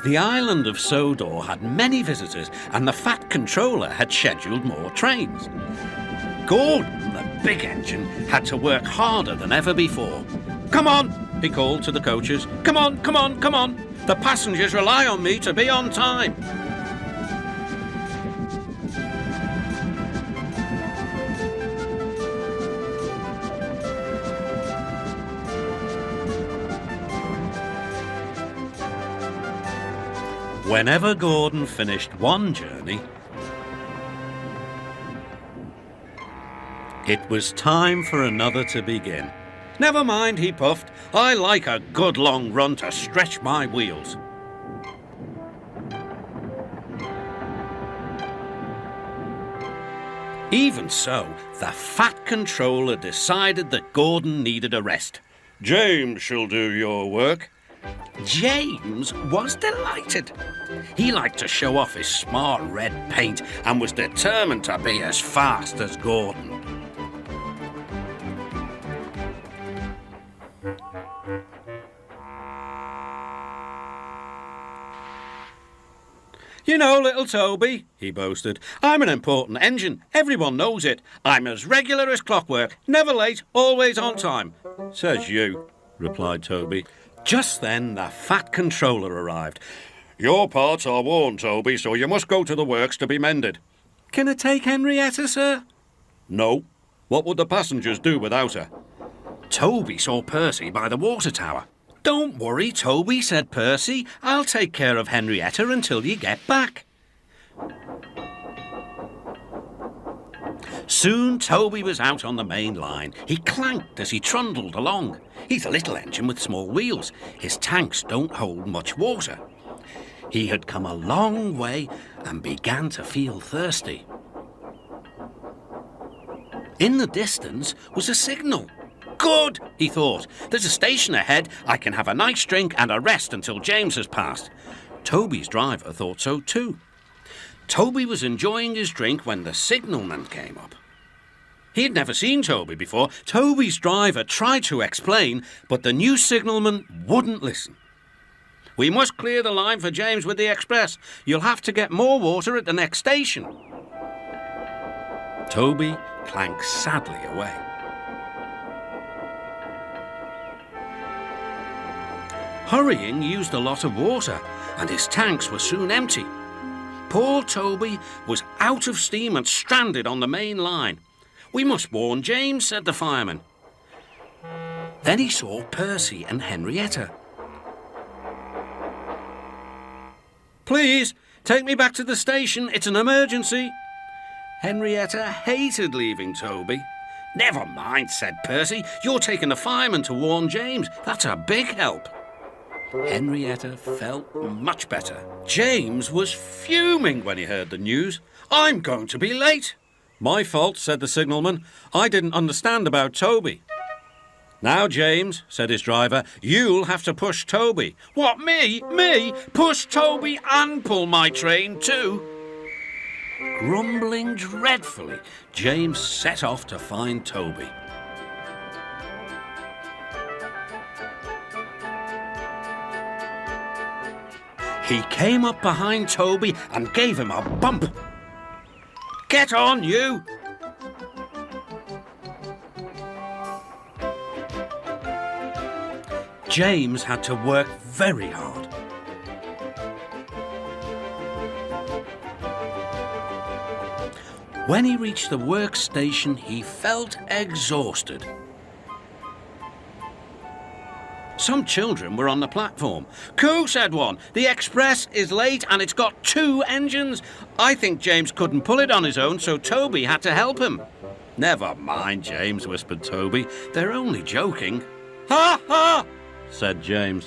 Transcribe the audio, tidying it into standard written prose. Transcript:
The island of Sodor had many visitors, and the Fat Controller had scheduled more trains. Gordon, the big engine, had to work harder than ever before. "Come on," he called to the coaches. "Come on, come on, come on. The passengers rely on me to be on time." Whenever Gordon finished one journey, it was time for another to begin. "Never mind," he puffed. "I like a good long run to stretch my wheels." Even so, the Fat Controller decided that Gordon needed a rest. "James shall do your work." James was delighted. He liked to show off his smart red paint and was determined to be as fast as Gordon. "You know, little Toby," he boasted, "I'm an important engine. Everyone knows it. I'm as regular as clockwork, never late, always on time." "Says you," replied Toby. Just then the Fat Controller arrived. "Your parts are worn, Toby, so you must go to the works to be mended." "Can I take Henrietta, sir?" "No. What would the passengers do without her?" Toby saw Percy by the water tower. "Don't worry, Toby," said Percy. "I'll take care of Henrietta until you get back." Soon Toby was out on the main line. He clanked as he trundled along. He's a little engine with small wheels. His tanks don't hold much water. He had come a long way and began to feel thirsty. In the distance was a signal. "Good," he thought. "There's a station ahead. I can have a nice drink and a rest until James has passed." Toby's driver thought so too. Toby was enjoying his drink when the signalman came up. He had never seen Toby before. Toby's driver tried to explain, but the new signalman wouldn't listen. "We must clear the line for James with the express. You'll have to get more water at the next station." Toby clanked sadly away. Hurrying used a lot of water, and his tanks were soon empty. Poor Toby was out of steam and stranded on the main line. "We must warn James," said the fireman. Then he saw Percy and Henrietta. "Please, take me back to the station. It's an emergency." Henrietta hated leaving Toby. "Never mind," said Percy. "You're taking the fireman to warn James. That's a big help." Henrietta felt much better. James was fuming when he heard the news. "I'm going to be late." "My fault," said the signalman. "I didn't understand about Toby." "Now, James," said his driver, "you'll have to push Toby." "What, me? Me? Push Toby and pull my train too?" Grumbling dreadfully, James set off to find Toby. He came up behind Toby and gave him a bump. "Get on, you!" James had to work very hard. When he reached the workstation, he felt exhausted. Some children were on the platform. "Coo," said one. "The express is late and it's got 2 engines. I think James couldn't pull it on his own, so Toby had to help him." "Never mind, James," whispered Toby. "They're only joking." "Ha ha!" said James.